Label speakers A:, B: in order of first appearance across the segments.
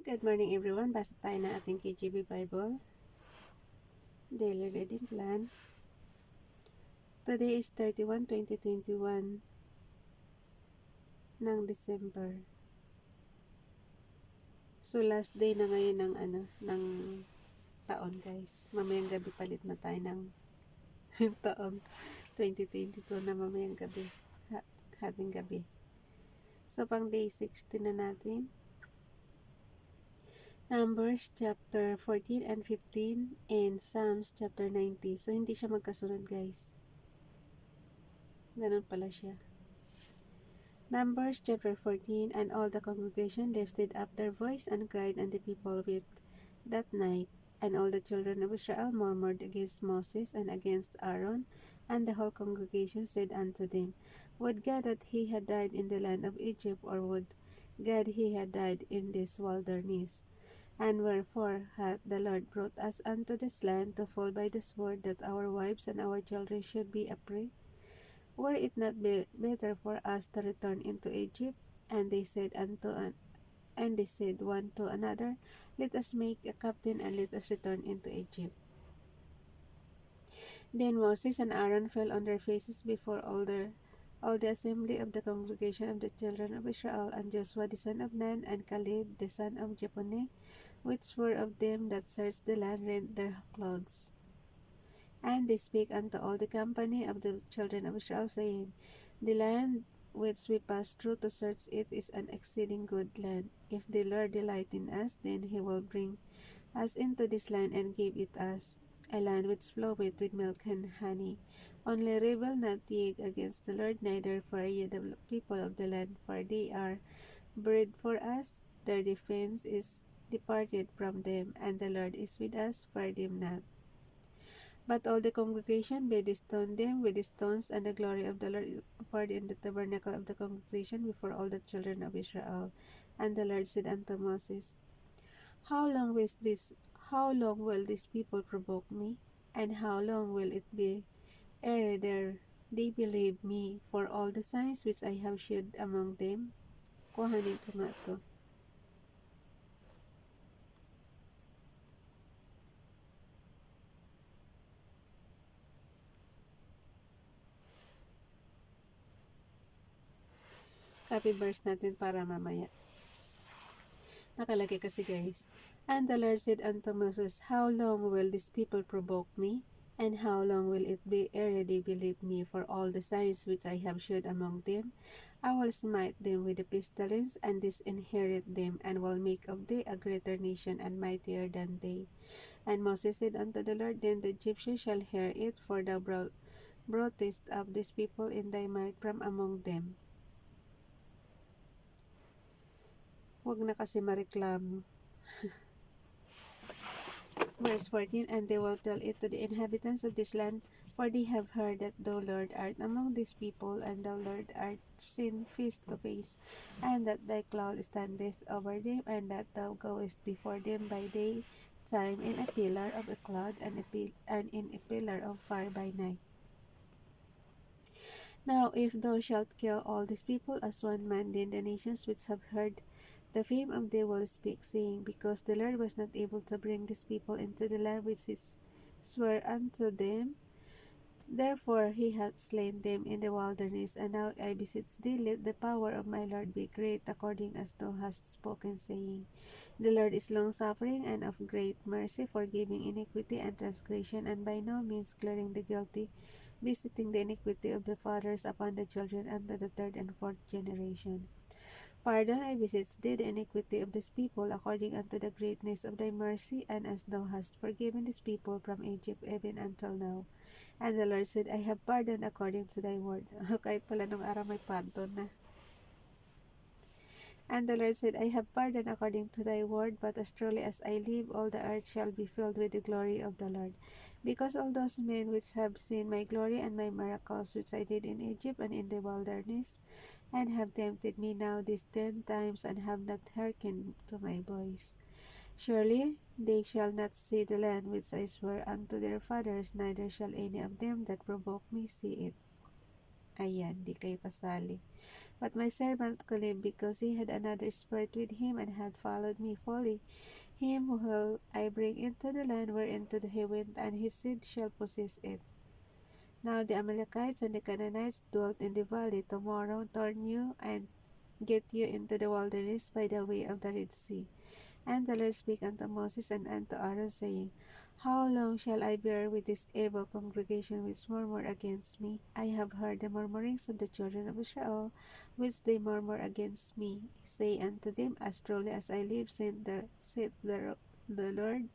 A: Good morning everyone. Basa tayo ng ating KJV Bible. Daily reading plan. Today is 31/2021 ng December. So last day na ngayon ng taon, guys. Mamayang gabi palit na tayo ng taon 2022 na mamayang gabi. Hating gabi. So pang day 60 na natin. Numbers chapter 14 and 15 and Psalms chapter 90. So hindi siya magkasunod, guys. Ganun pala siya. Numbers chapter 14. And all the congregation lifted up their voice and cried, and the people wept that night. And all the children of Israel murmured against Moses and against Aaron. And the whole congregation said unto them, Would God that he had died in the land of Egypt, or would God he had died in this wilderness? And wherefore hath the Lord brought us unto this land to fall by the sword, that our wives and our children should be a prey? Were it not better for us to return into Egypt? And they said one to another, Let us make a captain, and let us return into Egypt. Then Moses and Aaron fell on their faces before all the assembly of the congregation of the children of Israel, and Joshua the son of Nun, and Caleb the son of Jephunneh, which were of them that searched the land, rent their clothes. And they spake unto all the company of the children of Israel, saying, The land which we passed through to search it is an exceeding good land. If the Lord delight in us, then he will bring us into this land and give it us, a land which floweth with milk and honey. Only rebel not ye against the Lord, neither fear ye the people of the land, for they are bread for us. Their defense is departed from them, and the Lord is with us, fear them not. But all the congregation bade stone them with stones, and the glory of the Lord appeared in the tabernacle of the congregation before all the children of Israel. And the Lord said unto Moses, How long will this people provoke me? And how long will it be ere they believe me for all the signs which I have shewed among them? Kuhanin ko nga to. Copy verse natin para mamaya. Nakalagay kasi, guys. And the Lord said unto Moses, How long will this people provoke me? And how long will it be ere they believe me for all the signs which I have shewed among them? I will smite them with the pestilence, and disinherit them, and will make of thee a greater nation and mightier than they. And Moses said unto the Lord, Then the Egyptians shall hear it, for thou broughtest up this people in thy might from among them. Huwag na kasi mareklamo. Verse 14, And they will tell it to the inhabitants of this land, for they have heard that thou, Lord, art among this people, and thou, Lord, art seen face to face, and that thy cloud standeth over them, and that thou goest before them by day time in a pillar of a cloud, and in a pillar of fire by night. Now if thou shalt kill all these people as one man, then the nations which have heard the fame of thee will speak, saying, Because the Lord was not able to bring these people into the land which he sware unto them, therefore he hath slain them in the wilderness. And now I beseech thee, let the power of my Lord be great, according as thou hast spoken, saying, The Lord is longsuffering and of great mercy, forgiving iniquity and transgression, and by no means clearing the guilty, visiting the iniquity of the fathers upon the children unto the third and fourth generation. Pardon, I beseech thee, the iniquity of this people, according unto the greatness of thy mercy, and as thou hast forgiven this people from Egypt even until now. And the Lord said, I have pardoned according to thy word. Kahit pala nung araw may pardon na. And the Lord said, I have pardoned according to thy word, but as truly as I live, all the earth shall be filled with the glory of the Lord. Because all those men which have seen my glory and my miracles which I did in Egypt and in the wilderness, and have tempted me now these 10 times, and have not hearkened to my voice. Surely they shall not see the land which I swore unto their fathers, neither shall any of them that provoke me see it. Ayan, di kayo kasali. But my servant Caleb, because he had another spirit with him and had followed me fully, him will I bring into the land whereinto he went, and his seed shall possess it. Now the Amalekites and the Canaanites dwelt in the valley. Tomorrow turn you and get you into the wilderness by the way of the Red Sea. And the Lord spake unto Moses and unto Aaron, saying, How long shall I bear with this evil congregation which murmur against me? I have heard the murmurings of the children of Israel, which they murmur against me. Say unto them, As truly as I live, saith the Lord.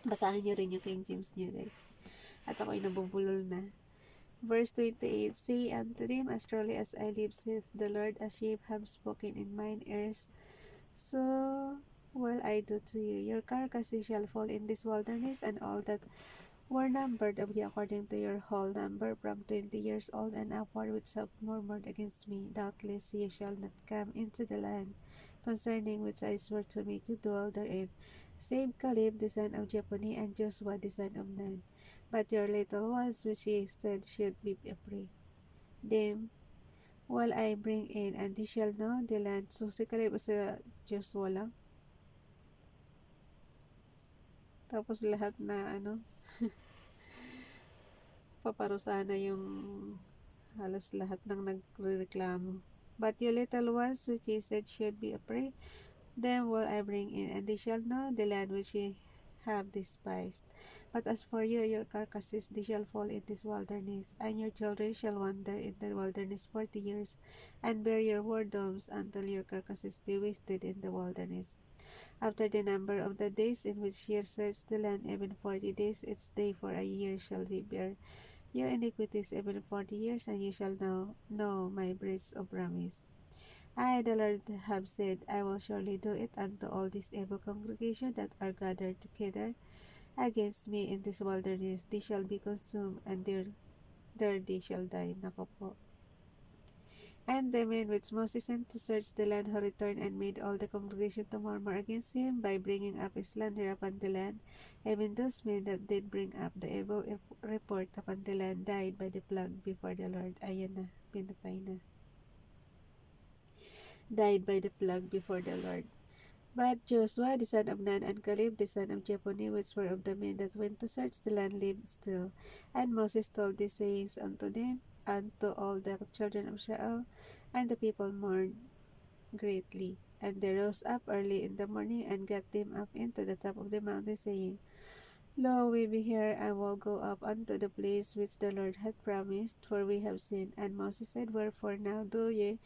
A: Basahin niyo rin yung King James niyo, guys. At ako'y nabubulol na. Verse 28, Say unto them, As truly as I live, saith the Lord, as ye have spoken in mine ears, so will I do to you. Your carcasses shall fall in this wilderness, and all that were numbered of you according to your whole number, from 20 years old and upward, which have murmured against me. Doubtless ye shall not come into the land, concerning which I swore to make you dwell therein, save Caleb the son of Jephunneh and Joshua the son of Nun. But your little ones, which ye said should be a prey, them will I bring in, and they shall know the land. So si Caleb o si Joshua lang. Tapos lahat na paparusahan na yung halos lahat ng nagrereklamo. But your little ones, which ye said should be a prey, them will I bring in, and they shall know the land which ye have despised. But as for you, your carcasses, they shall fall in this wilderness, and your children shall wander in the wilderness 40 years, and bear your whoredoms until your carcasses be wasted in the wilderness. After the number of the days in which ye search the land, even 40 days, each day for a year shall ye bear your iniquities, even 40 years, and ye shall know my breach of promise. I, the Lord, have said, I will surely do it unto all this evil congregation that are gathered together against me in this wilderness. They shall be consumed, and there they shall die. Nako po. And the men which Moses sent to search the land, who returned and made all the congregation to murmur against him by bringing up a slander upon the land, even those men that did bring up the evil report upon the land, died by the plague before the Lord. Ayan na, pinatay na. Died by the plague before the Lord. But Joshua the son of Nun and Caleb the son of Jephunneh, which were of the men that went to search the land, lived still. And Moses told these sayings unto them, and to all the children of Israel, and the people mourned greatly. And they rose up early in the morning, and got them up into the top of the mountain, saying, Lo, we be here, and will go up unto the place which the Lord hath promised, for we have sinned. And Moses said, Wherefore now do ye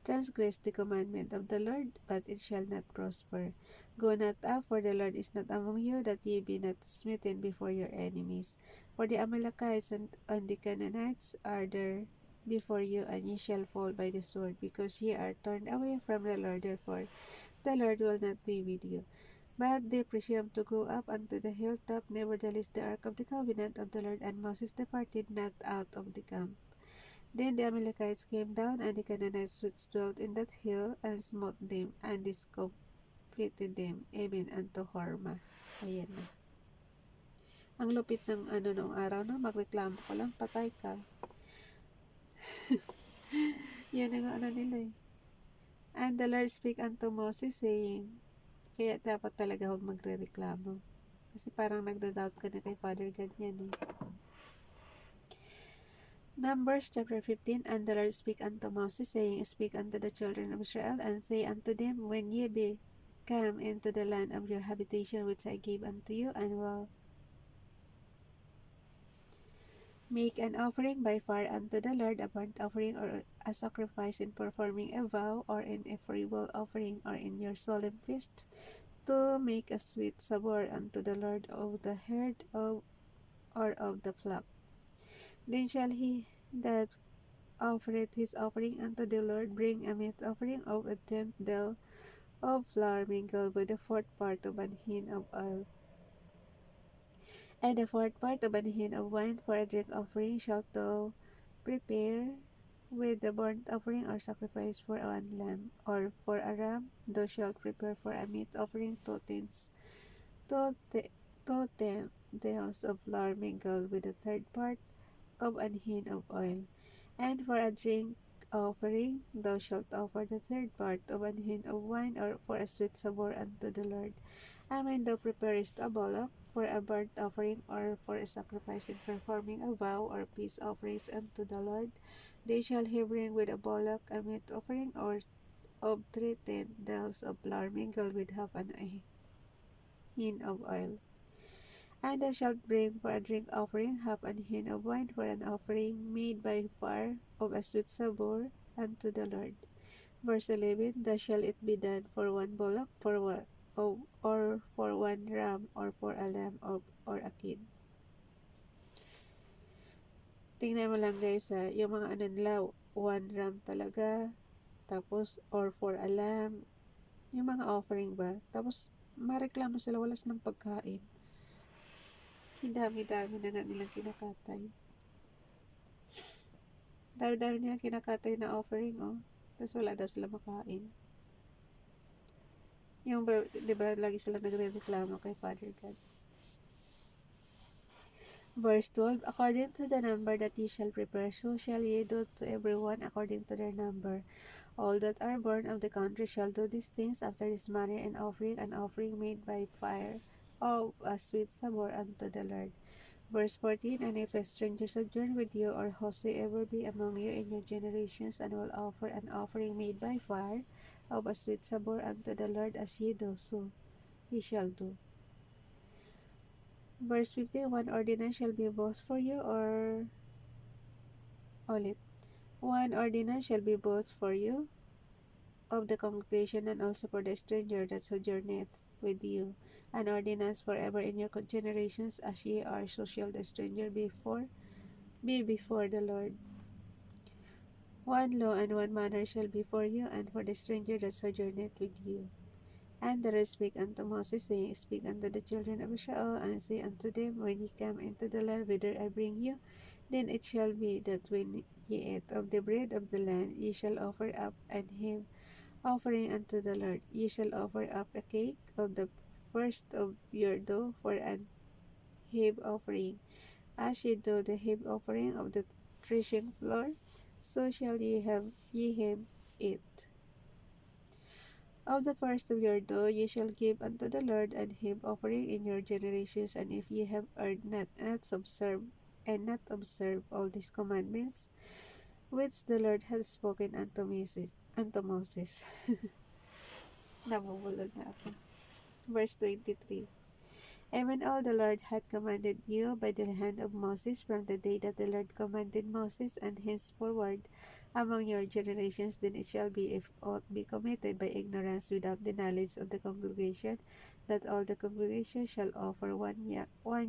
A: transgress the commandment of the Lord? But it shall not prosper. Go not up, for the Lord is not among you, that ye be not smitten before your enemies. For the Amalekites and the Canaanites are there before you, and ye shall fall by the sword, because ye are turned away from the Lord. Therefore the Lord will not be with you. But they presumed to go up unto the hilltop. Nevertheless the ark of the covenant of the Lord and Moses departed not out of the camp. Then the Amalekites came down, and the Canaanites which dwelt in that hill, and smote them, and discomfited them, even unto Hormah. Ayan na. Ang lupit ng noong araw, no? Magreklamo ko lang, patay ka. Yan ang nila eh. And the Lord spake unto Moses, saying, kaya dapat talaga huwag magre-reklamo. Kasi parang nagda-doubt ka na kay Father God yan eh. Numbers chapter 15. And the Lord spake unto Moses, saying, Speak unto the children of Israel, and say unto them, When ye be come into the land of your habitation, which I gave unto you, and will make an offering by fire unto the Lord, a burnt offering, or a sacrifice, in performing a vow, or in a freewill offering, or in your solemn feast, to make a sweet savour unto the Lord of the herd or of the flock. Then shall he that offereth his offering unto the Lord bring a meat offering of a tenth deal of flour mingled with the fourth part of an hin of oil, and the fourth part of an hin of wine. For a drink offering shalt thou prepare with the burnt offering or sacrifice for one lamb, or for a ram thou shalt prepare for a meat offering 2 deals of flour mingled with the third part of an hin of oil. And for a drink offering, thou shalt offer the third part of an hin of wine or for a sweet savour unto the Lord. And when thou preparest a bullock for a burnt offering or for a sacrifice in performing a vow or peace offerings unto the Lord, they shall he bring with a bullock a meat offering or of 3 tenths of flour mingled with half an hin of oil. And thou shalt bring for a drink offering half an hin of wine for an offering made by fire of a sweet savour unto the Lord. Verse 11, thus shall it be done for one bullock, for one, or for one ram, or for a lamb, or a kid. Tingnan mo lang guys yung mga ano nila, one ram talaga, tapos, or for a lamb, yung mga offering ba? Tapos, mareklamo sila, wala silang pagkain. Dami-dami na nga nilang kinakatay. Dami-dami nilang kinakatay na offering, oh. Tapos wala daw sila makain. Yung, di ba, lagi sila nagre-reklamo kay Father God. Verse 12, according to the number that ye shall prepare, so shall ye do to every one according to their number. All that are born of the country shall do these things after this manner, and offering an offering made by fire of a sweet savour unto the Lord. Verse 14, and if a stranger sojourn with you, or whosoever be among you in your generations, and will offer an offering made by fire of a sweet savour unto the Lord, as ye do, so ye shall do. Verse 15, one ordinance shall be both for you, or all it. One ordinance shall be both for you of the congregation, and also for the stranger that sojourneth with you. An ordinance forever in your generations, as ye are, so shall the stranger be before the Lord. One law and one manner shall be for you, and for the stranger that sojourneth with you. And the Lord spake unto Moses, saying, speak unto the children of Israel, and say unto them, when ye come into the land whither I bring you, then it shall be that when ye eat of the bread of the land, ye shall offer up an heave offering unto the Lord. Ye shall offer up a cake of the first of your dough for an heave offering. As ye do the heave offering of the threshing floor, so shall ye have it. Of the first of your dough ye shall give unto the Lord an heave offering in your generations, and if ye have erred not observe all these commandments which the Lord has spoken unto Moses. Nabubulol na ako. Verse 23. And when all the Lord had commanded you by the hand of Moses from the day that the Lord commanded Moses, and henceforward among your generations, then it shall be, if aught be committed by ignorance without the knowledge of the congregation, that all the congregation shall offer one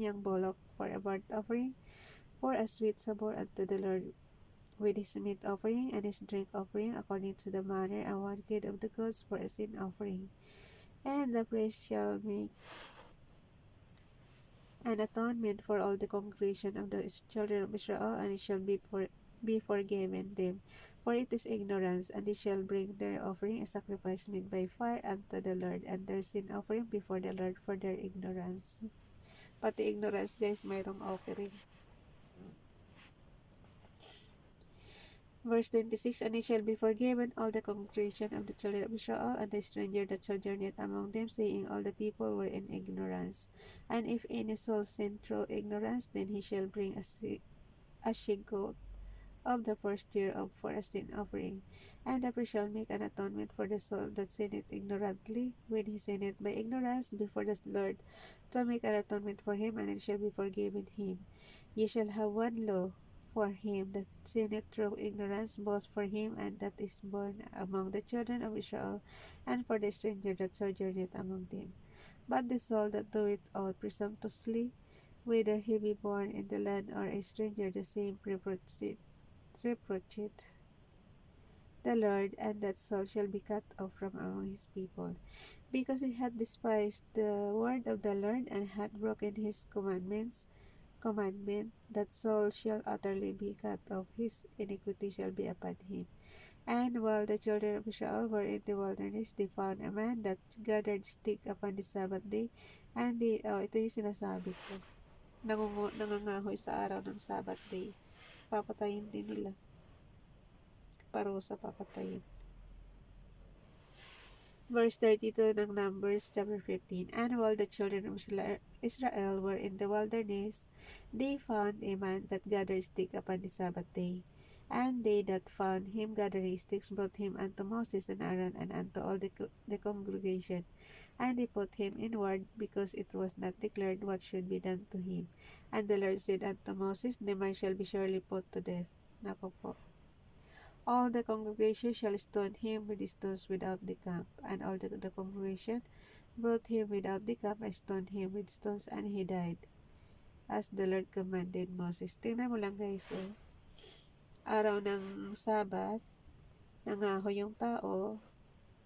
A: young bullock for a burnt offering, for a sweet savour unto the Lord, with his meat offering and his drink offering according to the manner, and one kid of the goats for a sin offering. And the priest shall make an atonement for all the congregation of the children of Israel, and it shall be forgiven them, for it is ignorance. And they shall bring their offering, a sacrifice made by fire unto the Lord, and their sin offering before the Lord for their ignorance. Pati ignorance guys, mayroong offering. Verse 26, and it shall be forgiven all the congregation of the children of Israel, and the stranger that sojourneth among them, saying, all the people were in ignorance. And if any soul sin through ignorance, then he shall bring a she-goat of the first year for a sin offering. And the priest shall make an atonement for the soul that sinneth ignorantly, when he sinneth by ignorance before the Lord, to make an atonement for him, and it shall be forgiven him. Ye shall have one law for him that sinneth through ignorance, both for him and that is born among the children of Israel, and for the stranger that sojourneth among them. But the soul that doeth aught presumptuously, whether he be born in the land or a stranger, the same reproacheth the Lord, and that soul shall be cut off from among his people, because he hath despised the word of the Lord, and hath broken his commandment, that soul shall utterly be cut off, his iniquity shall be upon him. And while the children of Israel were in the wilderness, they found a man that gathered stick upon the Sabbath day, and ito yung sinasabi ko, nangangahoy sa araw ng Sabbath day, papatayin din nila. parusa papatayin. Verse 32 ng Numbers chapter 15. And while the children of Israel were in the wilderness, they found a man that gathered sticks upon the Sabbath day. And they that found him gathering sticks brought him unto Moses and Aaron and unto all the congregation. And they put him in ward, because it was not declared what should be done to him. And the Lord said unto Moses, the man shall be surely put to death. Nako po. All the congregation shall stone him with stones without the camp. And all the congregation brought him without the camp and stoned him with stones, and he died, as the Lord commanded Moses. Tingnan mo lang guys, oh. Araw ng Sabat, nangaho yung tao,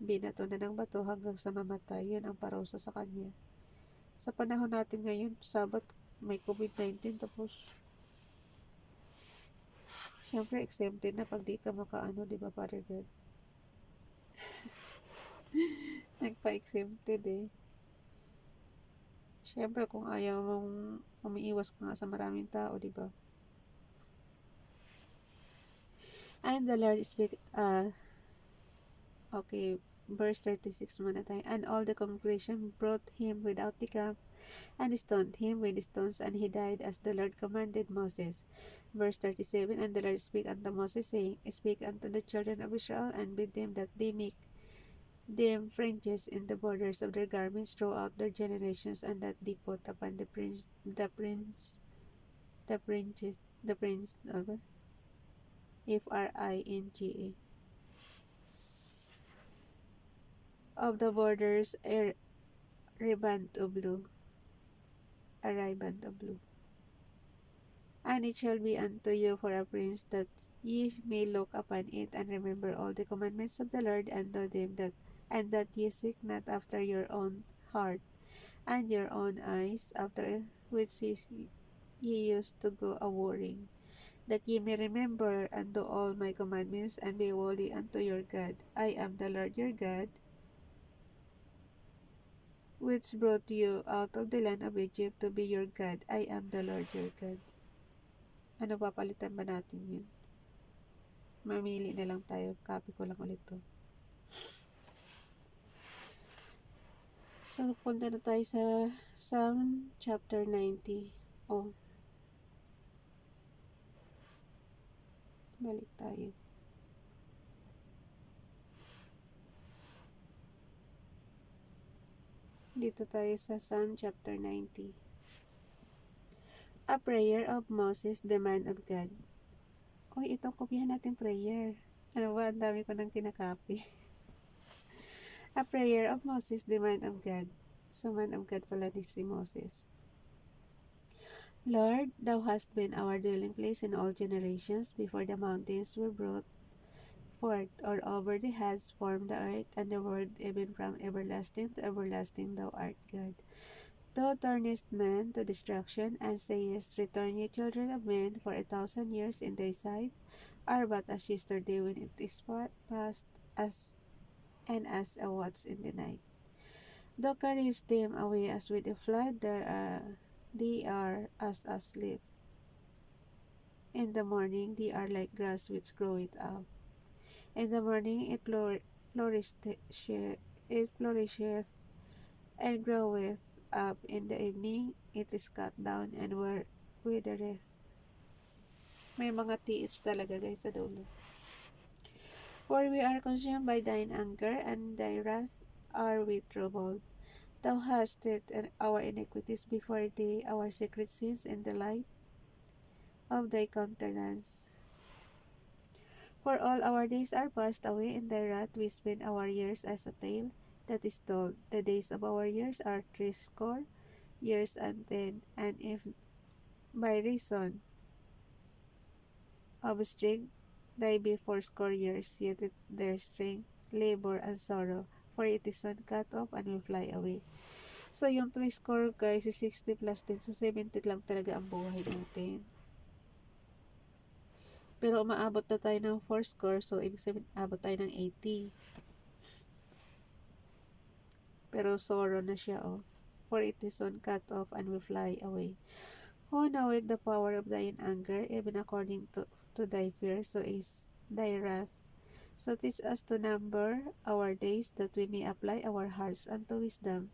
A: binato na ng bato hanggang sa mamatay. Yun ang parusa sa kanya. Sa panahon natin ngayon, Sabat, may COVID-19, tapos syempre exempted na pag di ka makaano, di ba, Father God? Nagpa-exempted eh. Syempre kung ayaw mong umiiwas ka nga sa maraming tao, di ba? And the Lord speak, okay, verse 36 muna tayo. And all the congregation brought him without the camp, and stoned him with stones, and he died, as the Lord commanded Moses. Verse 37, and the Lord spake unto Moses, saying, Speak unto the children of Israel, and bid them that they make them fringes in the borders of their garments throughout their generations, and that they put upon the fringes, FRINGA, of the borders a riband of blue, a riband of blue. And it shall be unto you for a prince, that ye may look upon it, and remember all the commandments of the Lord, and do them, and that ye seek not after your own heart and your own eyes, after which ye used to go a warring, that ye may remember and do all my commandments, and be holy unto your God. I am the Lord your God, which brought you out of the land of Egypt, to be your God. I am the Lord your God. Ano, papalitan ba natin yun? Mamili na lang tayo. Copy ko lang ulit to. So, punta na tayo sa Psalm chapter 90. Oh. Balik tayo. Dito tayo sa Psalm chapter 90. A prayer of Moses, the man of God. Oy, itong kopyahan natin prayer. Ano ba, ang dami ko nang kinakopy. A prayer of Moses, the man of God. So, man of God pala ni si Moses. Lord, thou hast been our dwelling place in all generations, before the mountains were brought forth, or over the heads formed the earth and the world, even from everlasting to everlasting thou art God. Thou turnest men to destruction, and sayest, Return ye children of men, for 1,000 years in thy sight are but as yesterday when it is past, and as a watch in the night. Thou carriest them away as with a flood, they are as asleep. In the morning they are like grass which groweth up. In the morning it flourisheth and groweth up. In the evening it is cut down and withereth. May mga TH talaga guys sa dulo. For we are consumed by thine anger, and thy wrath are we troubled. Thou hast set our iniquities before thee, our secret sins in the light of thy countenance. For all our days are passed away, in thy wrath we spend our years as a tale that is told. The days of our years are 60 years and 10, and if by reason of strength thy be 80 years, yet their strength, labor, and sorrow, for it is soon cut off and will fly away. So, yung 3 guys is 60 plus 10, so 70 lang talaga ang buhay natin. Pero umaabot na tayo ng 4 so ibig sabihin abot tayo ng 80. Pero sorrow na siya, oh. For it is soon cut off and will fly away. Who knoweth the power of thine anger, even according to thy fear, so is thy wrath So teach us to number our days that we may apply our hearts unto wisdom.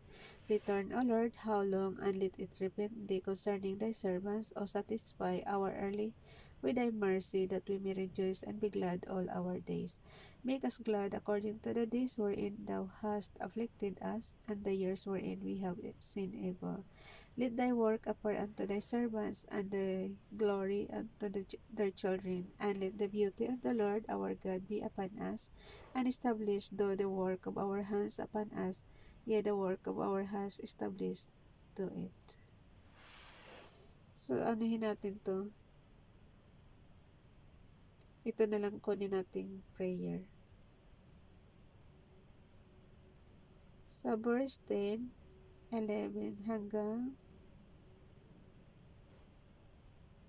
A: Return, O Lord, how long, and let it repent thee concerning thy servants, O satisfy our early with thy mercy, that we may rejoice and be glad all our days. Make us glad according to the days wherein thou hast afflicted us, and the years wherein we have seen evil. Let thy work appear unto thy servants, and thy glory unto their children. And let the beauty of the Lord our God be upon us, and establish thou the work of our hands upon us, yea, the work of our hands establish to it. So, anuhin natin to. Ito na lang kunin nating prayer. Sa verse 10, 11 hanggang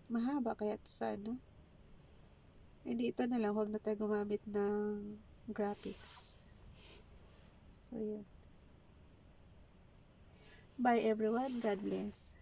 A: mahaba kaya to sa ano? Hindi, ito na lang. Huwag na tayo gumamit ng graphics. So, yun. Bye everyone. God bless.